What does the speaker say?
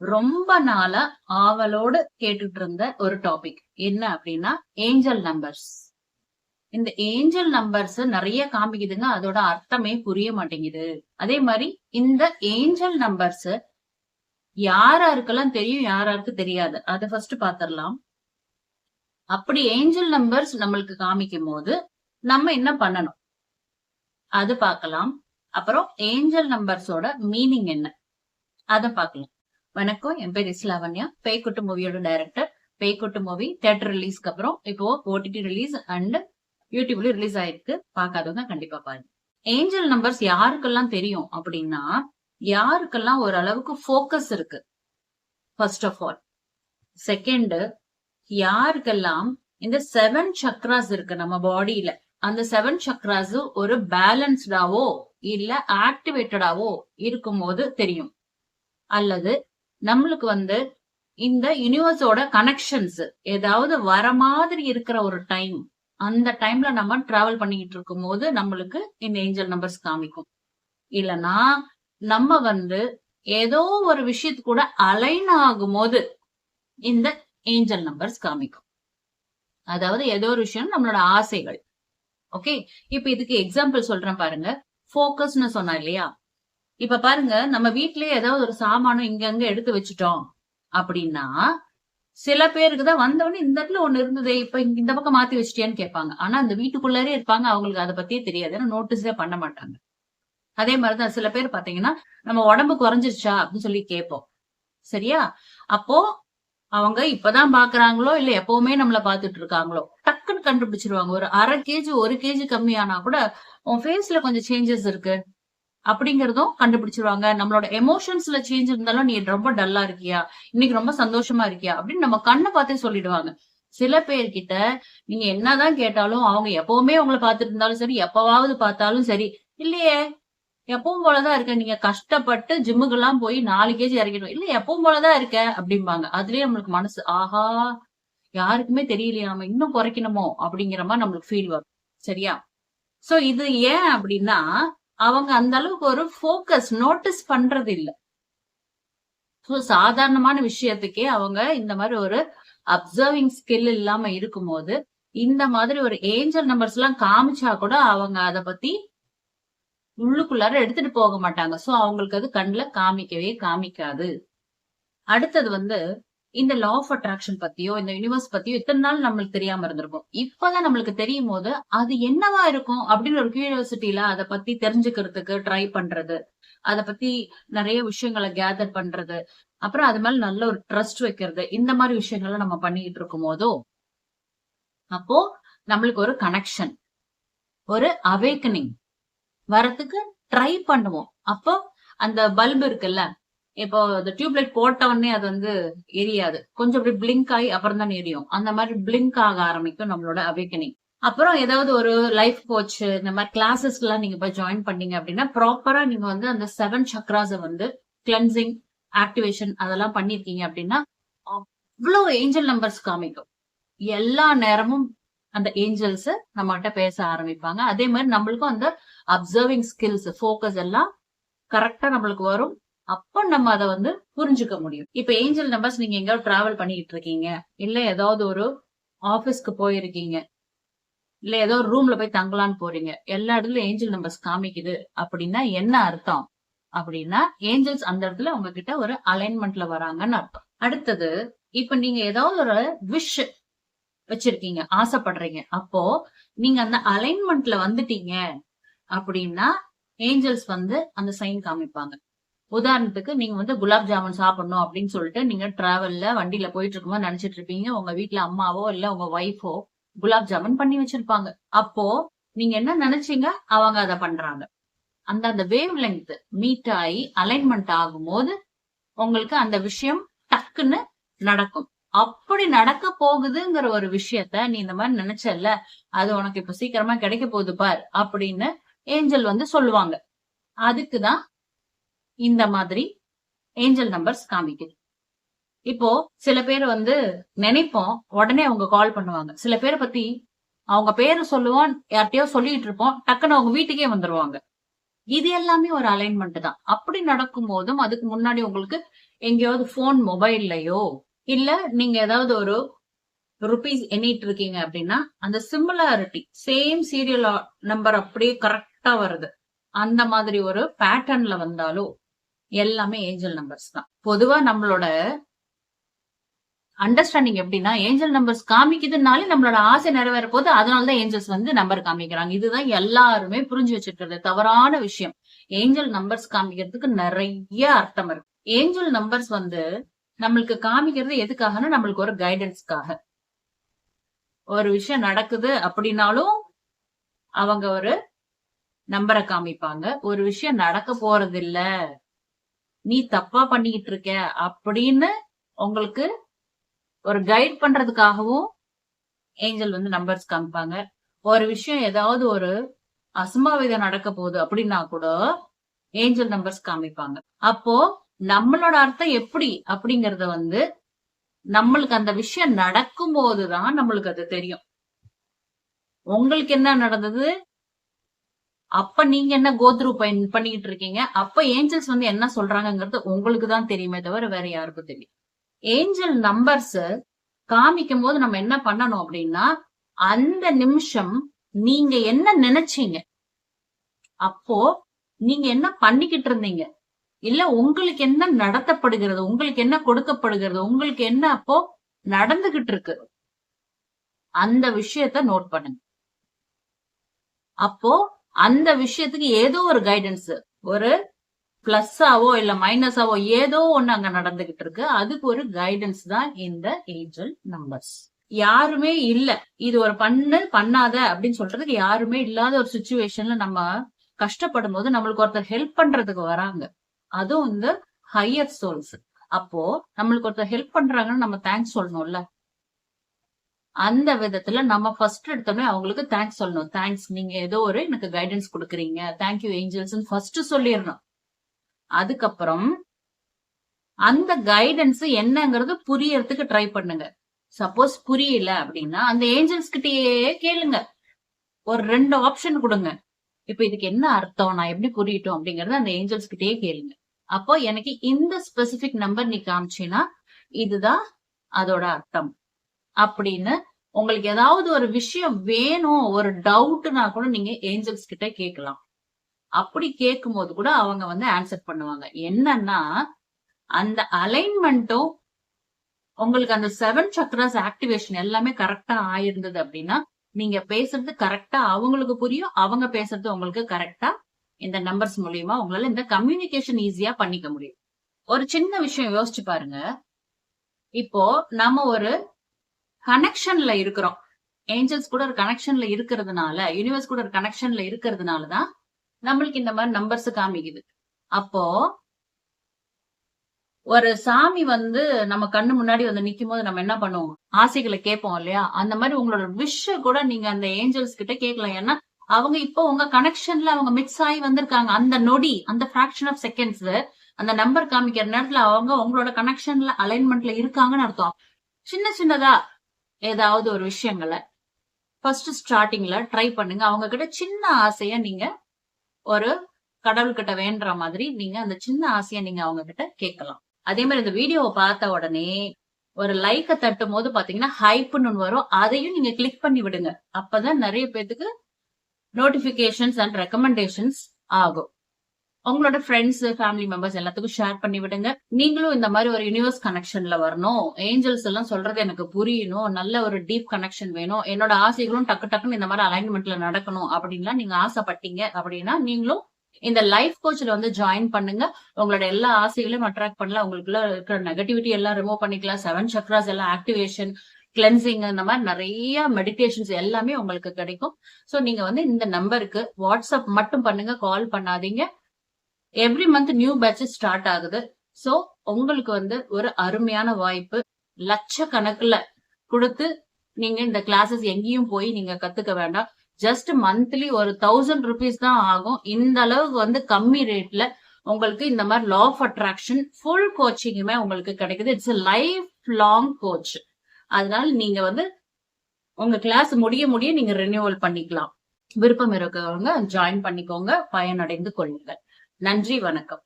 ரொம்ப நாளா ஆவலோடு கேட்டுட்டு இருந்த ஒரு டாபிக் என்ன அப்படின்னா ஏஞ்சல் நம்பர்ஸ். இந்த ஏஞ்சல் நம்பர்ஸ் நிறைய காமிக்குதுங்க, அதோட அர்த்தமே புரிய மாட்டேங்குது. அதே மாதிரி இந்த ஏஞ்சல் நம்பர்ஸ் யாராருக்கெல்லாம் தெரியும், யாராருக்கு தெரியாது, அதை ஃபர்ஸ்ட் பாத்திரலாம். அப்படி ஏஞ்சல் நம்பர்ஸ் நம்மளுக்கு காமிக்கும் போது நம்ம என்ன பண்ணணும் அது பார்க்கலாம். அப்புறம் ஏஞ்சல் நம்பர்ஸோட மீனிங் என்ன அதை பார்க்கலாம். வணக்கம், என் பேர் லாவண்யா, பேய்க்குட்டு மூவியோட டைரக்டர். பேய்க்குட்டு மூவி தியேட்டர் ரிலீஸ்க்கு அப்புறம் இப்போ ஓடிடி ரிலீஸ் அண்ட் யூடியூப்ல ரிலீஸ் ஆயிருக்கு. பார்க்காதவங்க கண்டிப்பா பாருங்க. ஏஞ்சல் நம்பர்ஸ் யாருக்கெல்லாம் தெரியும் அப்படின்னா, யாருக்கெல்லாம் ஒரு அளவுக்கு ஃபோக்கஸ் இருக்கு ஃபர்ஸ்ட் ஆஃப் ஆல். செகண்ட், யாருக்கெல்லாம் இந்த 7 சக்ராஸ் இருக்கு நம்ம பாடியில, அந்த 7 சக்ராஸ் ஒரு பேலன்ஸ்டாவோ இல்ல ஆக்டிவேட்டடாவோ இருக்கும் போது தெரியும். அல்லது நம்மளுக்கு இந்த யூனிவர்ஸோட கனெக்ஷன்ஸ் ஏதாவது வர மாதிரி இருக்கிற ஒரு டைம், அந்த டைம்ல நம்ம டிராவல் பண்ணிட்டு இருக்கும் போது நம்மளுக்கு இந்த ஏஞ்சல் நம்பர்ஸ் காமிக்கும். இல்லனா நம்ம ஏதோ ஒரு விஷயத்து கூட அலைன் ஆகும் போது இந்த ஏஞ்சல் நம்பர்ஸ் காமிக்கும். அதாவது ஏதோ ஒரு விஷயம் நம்மளோட ஆசைகள். ஓகே, இப்ப இதுக்கு எக்ஸாம்பிள் சொல்றேன் பாருங்க. ஃபோக்கஸ்னு சொன்னா இல்லையா, இப்ப பாருங்க, நம்ம வீட்லயே ஏதாவது ஒரு சாமானம் இங்க அங்க எடுத்து வச்சுட்டோம் அப்படின்னா, சில பேருக்கு தான் வந்தவொடனே இந்த இடத்துல ஒண்ணு இருந்ததே, இப்ப இந்த பக்கம் மாத்தி வச்சிட்டியான்னு கேட்பாங்க. ஆனா அந்த வீட்டுக்குள்ளரே இருப்பாங்க, அவங்களுக்கு அதை பத்தியே தெரியாது, ஏன்னா நோட்டீஸே பண்ண மாட்டாங்க. அதே மாதிரிதான் சில பேர் பாத்தீங்கன்னா, நம்ம உடம்பு குறைஞ்சிருச்சா அப்படின்னு சொல்லி கேட்போம். சரியா? அப்போ அவங்க இப்பதான் பாக்குறாங்களோ இல்ல எப்பவுமே நம்மள பாத்துட்டு இருக்காங்களோ, டக்குன்னு கண்டுபிடிச்சிருவாங்க. ஒரு 1/2 கேஜி 1 கேஜி கம்மியானா கூட உன் ஃபேஸ்ல கொஞ்சம் சேஞ்சஸ் இருக்கு அப்படிங்கறதும் கண்டுபிடிச்சிருவாங்க. நம்மளோட எமோஷன்ஸ்ல சேஞ்ச் இருந்தாலும், நீ ரொம்ப டல்லா இருக்கியா, இன்னைக்கு ரொம்ப சந்தோஷமா இருக்கியா அப்படின்னு நம்ம கண்ணை பார்த்தே சொல்லிடுவாங்க. சில பேர்கிட்ட நீங்க என்னதான் கேட்டாலும், அவங்க எப்பவுமே உங்களை பார்த்துட்டு இருந்தாலும் சரி, எப்பவாவது பார்த்தாலும் சரி, இல்லையே எப்பவும் போலதான் இருக்க, நீங்க கஷ்டப்பட்டு ஜிம்முக்கு எல்லாம் போய் 4 கேஜி இறங்கிடும், இல்ல எப்பவும் போலதான் இருக்க அப்படிம்பாங்க. அதுலயே நம்மளுக்கு மனசு, ஆஹா யாருக்குமே தெரியலையா, நம்ம இன்னும் குறைக்கணுமோ அப்படிங்கிற மாதிரி நம்மளுக்கு ஃபீல் வரும். சரியா? சோ இது ஏன் அப்படின்னா, அவங்க அந்த அளவுக்கு ஒரு ஃபோக்கஸ் நோட்டீஸ் பண்றது இல்ல. சாதாரணமான விஷயத்துக்கே அவங்க இந்த மாதிரி ஒரு அப்சர்விங் ஸ்கில் இல்லாம இருக்கும்போது, இந்த மாதிரி ஒரு ஏஞ்சல் நம்பர்ஸ் எல்லாம் காமிச்சா கூட அவங்க அதை பத்தி உள்ளுக்குள்ளார எடுத்துட்டு போக மாட்டாங்க. சோ அவங்களுக்கு அது கண்ணுல காமிக்கவே காமிக்காது. அடுத்தது இந்த லா ஆஃப் அட்ராக்ஷன் பத்தியோ இந்த யூனிவர்ஸ் பத்தியோ இத்தனை நாள் நம்மளுக்கு தெரியாம இருந்திருக்கும். இப்பதான் நம்மளுக்கு தெரியும் போது அது என்னவா இருக்கும் அப்படின்னு ஒரு கியூரியாசிட்டியில அதை பத்தி தெரிஞ்சுக்கிறதுக்கு ட்ரை பண்றது, அதை பத்தி நிறைய விஷயங்களை கேதர் பண்றது, அப்புறம் அது மேல நல்ல ஒரு ட்ரஸ்ட் வைக்கிறது, இந்த மாதிரி விஷயங்களை நம்ம பண்ணிட்டு இருக்கும் போதோ அப்போ நம்மளுக்கு ஒரு கனெக்ஷன், ஒரு அவேக்கனிங் வரத்துக்கு ட்ரை பண்ணுவோம். அப்போ அந்த பல்பு இருக்குல்ல, இப்போ அந்த டியூப்லைட் போட்ட உடனே அது எரியாது, கொஞ்சம் அப்படி பிளிங்க் ஆகி அப்புறம் தான் எரியும். அந்த மாதிரி பிளிங்க் ஆக ஆரம்பிக்கும் நம்மளோட அவேக்கனிங். அப்புறம் ஏதாவது ஒரு லைஃப் கோச் இந்த மாதிரி கிளாஸஸ் எல்லாம் நீங்க போய் ஜாயின் பண்ணீங்க அப்படின்னா, ப்ராப்பரா நீங்க அந்த 7 சக்ராஸ கிளென்சிங் ஆக்டிவேஷன் அதெல்லாம் பண்ணிருக்கீங்க அப்படின்னா, அவ்வளவு ஏஞ்சல் நம்பர்ஸ் காமிக்கும். எல்லா நேரமும் அந்த ஏஞ்சல்ஸ் நம்ம கிட்ட பேச ஆரம்பிப்பாங்க. அதே மாதிரி நம்மளுக்கும் அந்த அப்சர்விங் ஸ்கில்ஸ், ஃபோக்கஸ் எல்லாம் கரெக்டா நம்மளுக்கு வரும். அப்ப நம்ம அதை புரிஞ்சுக்க முடியும். இப்ப ஏஞ்சல் நம்பர்ஸ், நீங்க எங்கேயாவது டிராவல் பண்ணிட்டு இருக்கீங்க, இல்ல ஏதாவது ஒரு ஆபீஸ்க்கு போயிருக்கீங்க, இல்ல ஏதோ ஒரு ரூம்ல போய் தங்கலான்னு போறீங்க, எல்லா இடத்துலயும் ஏஞ்சல் நம்பர்ஸ் காமிக்குது அப்படின்னா என்ன அர்த்தம் அப்படின்னா, ஏஞ்சல்ஸ் அந்த இடத்துல உங்ககிட்ட ஒரு அலைன்மெண்ட்ல வராங்கன்னு அர்த்தம். அடுத்தது, இப்ப நீங்க ஏதாவது ஒரு விஷ் வச்சிருக்கீங்க, ஆசைப்படுறீங்க, அப்போ நீங்க அந்த அலைன்மெண்ட்ல வந்துட்டீங்க அப்படின்னா ஏஞ்சல்ஸ் அந்த சைன் காமிப்பாங்க. உதாரணத்துக்கு, நீங்க குலாப் ஜாமுன் சாப்பிடணும் அப்படின்னு சொல்லிட்டு நீங்க டிராவல்ல வண்டியில போயிட்டு இருக்கும்போது நினைச்சிட்டு இருப்பீங்க, உங்க வீட்டுல அம்மாவோ இல்ல உங்க ஒய்ஃபோ குலாப் ஜாமுன் பண்ணி வச்சிருப்பாங்க. அப்போ நீங்க என்ன நினைச்சீங்க, அவங்க அதை பண்றாங்க. அந்த வேவ் லெங்த் மீட் ஆகி அலைன்மெண்ட் ஆகும் போது உங்களுக்கு அந்த விஷயம் டக்குன்னு நடக்கும். அப்படி நடக்க போகுதுங்கிற ஒரு விஷயத்த நீ இந்த மாதிரி நினைச்சல, அது உனக்கு இப்ப சீக்கிரமா கிடைக்க போகுது பார் அப்படின்னு ஏஞ்சல் சொல்லுவாங்க. அதுக்குதான் இந்த மாதிரி ஏஞ்சல் நம்பர்ஸ் காமிக்குது. இப்போ சில பேர் நினைப்போம், உடனே அவங்க கால் பண்ணுவாங்க. சில பேரை பத்தி அவங்க பேரை சொல்லுவோம், யார்கிட்டயோ சொல்லிட்டு இருப்போம், டக்குன்னு அவங்க வீட்டுக்கே வந்துருவாங்க. இது எல்லாமே ஒரு அலைன்மெண்ட் தான். அப்படி நடக்கும் போதும் அதுக்கு முன்னாடி உங்களுக்கு எங்கேயாவது போன் மொபைல்லையோ இல்ல நீங்க ஏதாவது ஒரு ருபீஸ் எண்ணிட்டு இருக்கீங்க அப்படின்னா அந்த சிமிலாரிட்டி சேம் சீரியல் நம்பர் அப்படியே கரெக்டா வருது, அந்த மாதிரி ஒரு பேட்டர்ன்ல வந்தாலும் எல்லாமே ஏஞ்சல் நம்பர்ஸ் தான். பொதுவா நம்மளோட அண்டர்ஸ்டாண்டிங் எப்படின்னா, ஏஞ்சல் நம்பர்ஸ் காமிக்குதுனாலே நம்மளோட ஆசை நிறைவேற போது, அதனாலதான் ஏஞ்சல்ஸ் வந்து நம்பர் காமிக்கிறாங்க. இதுதான் எல்லாருமே புரிஞ்சு வச்சிருக்கிறது தவறான விஷயம். ஏஞ்சல் நம்பர்ஸ் காமிக்கிறதுக்கு நிறைய அர்த்தம் இருக்கு. ஏஞ்சல் நம்பர்ஸ் வந்து நம்மளுக்கு காமிக்கிறது எதுக்காகனா நம்மளுக்கு ஒரு கைடன்ஸ்க்காக. ஒரு விஷயம் நடக்குது அப்படின்னாலும் அவங்க ஒரு நம்பரை காமிப்பாங்க. ஒரு விஷயம் நடக்க போறது இல்ல, நீ தப்பா பண்ணிக்கிட்டு இருக்க அப்படின்னு உங்களுக்கு ஒரு கைட் பண்றதுக்காகவும் ஏஞ்சல் வந்து நம்பர்ஸ் காமிப்பாங்க. ஒரு விஷயம் ஏதாவது ஒரு அசம்பாவிதம் நடக்க போகுது அப்படின்னா கூட ஏஞ்சல் நம்பர்ஸ் காமிப்பாங்க. அப்போ நம்மளோட அர்த்தம் எப்படி அப்படிங்கறத வந்து நம்மளுக்கு அந்த விஷயம் நடக்கும் போதுதான் நம்மளுக்கு அது தெரியும். உங்களுக்கு என்ன நடந்தது, அப்ப நீங்க என்ன கோத்ரூ பண்ணிக்கிட்டு இருக்கீங்க, அப்ப ஏஞ்சல்ஸ் வந்து என்ன சொல்றாங்கிறது உங்களுக்கு தான் தெரியுமே தவிர வேற யாருக்கும் தெரியும். ஏஞ்சல் நம்பர்ஸ் காமிக்கும் போது நம்ம என்ன பண்ணணும் அப்படின்னா, அந்த நிமிஷம் நீங்க என்ன நினைச்சீங்க, அப்போ நீங்க என்ன பண்ணிக்கிட்டு இருந்தீங்க, இல்ல உங்களுக்கு என்ன நடத்தப்படுகிறது, உங்களுக்கு என்ன கொடுக்கப்படுகிறது, உங்களுக்கு என்ன அப்போ நடந்துகிட்டு இருக்கு, அந்த விஷயத்த நோட் பண்ணுங்க. அப்போ அந்த விஷயத்துக்கு ஏதோ ஒரு கைடன்ஸ், ஒரு பிளஸ்ஸாவோ இல்ல மைனஸாவோ ஏதோ ஒண்ணு அங்க நடந்துகிட்டு இருக்கு. அதுக்கு ஒரு கைடன்ஸ் தான் இந்த ஏஞ்சல் நம்பர்ஸ். யாருமே இல்ல, இது ஒரு பண்ணாத அப்படின்னு சொல்றதுக்கு யாருமே இல்லாத ஒரு சுச்சுவேஷன்ல நம்ம கஷ்டப்படும் போது நம்மளுக்கு ஒருத்தர் ஹெல்ப் பண்றதுக்கு வராங்க, அதுவும் இந்த ஹையர் சோல்ஸ். அப்போ நம்மளுக்கு ஒருத்தர் ஹெல்ப் பண்றாங்கன்னு நம்ம தேங்க்ஸ் சொல்லணும்ல. அந்த விதத்துல நம்ம ஃபர்ஸ்ட் எடுத்தோடனே அவங்களுக்கு தேங்க்ஸ் சொல்லணும். தேங்க்ஸ், நீங்க ஏதோ ஒரு எனக்கு கைடன்ஸ் கொடுக்குறீங்க, தேங்க்யூ ஏஞ்சல்ஸ் ஃபர்ஸ்ட் சொல்லிடணும். அதுக்கப்புறம் அந்த கைடன்ஸ் என்னங்கிறது புரியறதுக்கு ட்ரை பண்ணுங்க. சப்போஸ் புரியல அப்படின்னா அந்த ஏஞ்சல்ஸ் கிட்டயே கேளுங்க, ஒரு 2 ஆப்ஷன் கொடுங்க. இப்ப இதுக்கு என்ன அர்த்தம், நான் எப்படி புரியட்டும் அப்படிங்கறத அந்த ஏஞ்சல்ஸ் கிட்டயே கேளுங்க. அப்போ எனக்கு இந்த ஸ்பெசிபிக் நம்பர் நீ காமிச்சினா இதுதான் அதோட அர்த்தம் அப்படின்னு உங்களுக்கு ஏதாவது ஒரு விஷயம் வேணும், ஒரு டவுட்னா கூட நீங்க ஏஞ்சல்ஸ் கிட்ட கேட்கலாம். அப்படி கேட்கும் போது கூட அவங்க வந்து ஆன்சர் பண்ணுவாங்க. என்னன்னா அந்த அலைன்மெண்ட்டும் உங்களுக்கு அந்த 7 சக்ராஸ் ஆக்டிவேஷன் எல்லாமே கரெக்டா ஆயிருந்தது அப்படின்னா நீங்க பேசுறது கரெக்டா அவங்களுக்கு புரியும், அவங்க பேசுறது உங்களுக்கு கரெக்டா இந்த நம்பர்ஸ் மூலியமா உங்களால இந்த கம்யூனிகேஷன் ஈஸியா பண்ணிக்க முடியும். ஒரு சின்ன விஷயம் யோசிச்சு பாருங்க, இப்போ நம்ம ஒரு கனெக்ஷன்ல இருக்கிறோம், ஏஞ்சல்ஸ் கூட ஒரு கனெக்ஷன்ல இருக்கிறதுனால, யூனிவர்ஸ் கூட ஒரு கனெக்ஷன்ல இருக்கிறதுனாலதான் நம்மளுக்கு இந்த மாதிரி நம்பர்ஸ் காமிக்குது. அப்போ ஒரு சாமி வந்து நம்ம கண்ணு முன்னாடி வந்து நிக்கும் போது நம்ம என்ன பண்ணுவோம், ஆசைகளை கேட்போம் இல்லையா? அந்த மாதிரி உங்களோட விஷ் கூட நீங்க அந்த ஏஞ்சல்ஸ் கிட்ட கேட்கலாம். ஏன்னா அவங்க இப்போ உங்க கனெக்ஷன்ல அவங்க மிக்ஸ் ஆகி வந்திருக்காங்க. அந்த நொடி, அந்த பிராக்ஷன் ஆஃப் செகண்ட்ஸ் அந்த நம்பர் காமிக்கிற நேரத்துல அவங்க உங்களோட கனெக்ஷன்ல அலைன்மெண்ட்ல இருக்காங்கன்னு அர்த்தம். சின்ன சின்னதா ஏதாவது ஒரு விஷயங்களை ஃபர்ஸ்ட் ஸ்டார்டிங்ல ட்ரை பண்ணுங்க. அவங்க கிட்ட சின்ன ஆசைய நீங்க ஒரு கடவுள்கிட்ட வேண்ட மாதிரி நீங்க அந்த சின்ன ஆசைய நீங்க அவங்க கிட்ட கேட்கலாம். அதே மாதிரி இந்த வீடியோவை பார்த்த உடனே ஒரு லைக்க தட்டும் போது பாத்தீங்கன்னா ஹைப்னு வரும், அதையும் நீங்க கிளிக் பண்ணி விடுங்க. அப்பதான் நிறைய பேருக்கு நோட்டிபிகேஷன்ஸ் அண்ட் ரெக்கமெண்டேஷன்ஸ் ஆகும். உங்களோட ஃப்ரெண்ட்ஸ், ஃபேமிலி மெம்பர்ஸ் எல்லாத்துக்கும் ஷேர் பண்ணி விடுங்க. நீங்களும் இந்த மாதிரி ஒரு யூனிவர்ஸ் கனெக்ஷன்ல வரணும், ஏஞ்சல்ஸ் எல்லாம் சொல்றது எனக்கு புரியணும், நல்ல ஒரு டீப் கனெக்ஷன் வேணும், என்னோட ஆசைகளும் டக்கு டக்குன்னு இந்த மாதிரி அலைன்மெண்ட்ல நடக்கணும் அப்படின்லாம் நீங்க ஆசைப்பட்டீங்க அப்படின்னா நீங்களும் இந்த லைஃப் கோச்ல வந்து ஜாயின் பண்ணுங்க. உங்களோட எல்லா ஆசைகளையும் அட்ராக்ட் பண்ணலாம், உங்களுக்குள்ள இருக்கிற நெகட்டிவிட்டி எல்லாம் ரிமூவ் பண்ணிக்கலாம். 7 சக்ராஸ் எல்லாம் ஆக்டிவேஷன், கிளென்சிங், இந்த மாதிரி நிறைய மெடிடேஷன்ஸ் எல்லாமே உங்களுக்கு கிடைக்கும். சோ நீங்க வந்து இந்த நம்பருக்கு வாட்ஸ்அப் மட்டும் பண்ணுங்க, கால் பண்ணாதீங்க. Every month new batch start ஆகுது. சோ உங்களுக்கு வந்து ஒரு அருமையான வாய்ப்பு, லட்சக்கணக்குல கொடுத்து நீங்க இந்த கிளாஸஸ் எங்கேயும் போய் நீங்க கத்துக்க வேண்டாம். ஜஸ்ட் மந்த்லி ஒரு 1000 rupees தான் ஆகும். இந்த அளவுக்கு வந்து கம்மி ரேட்ல உங்களுக்கு இந்த மாதிரி லா ஆஃப் அட்ராக்ஷன் ஃபுல் கோச்சிங்குமே உங்களுக்கு கிடைக்குது. It's life long coach. அதனால நீங்க வந்து உங்க கிளாஸ் முடிய நீங்க ரினியூவல் பண்ணிக்கலாம். விருப்பம் இருக்கவங்க ஜாயின் பண்ணிக்கோங்க, பயனடைந்து கொள்ளுங்கள். நன்றி, வணக்கம்.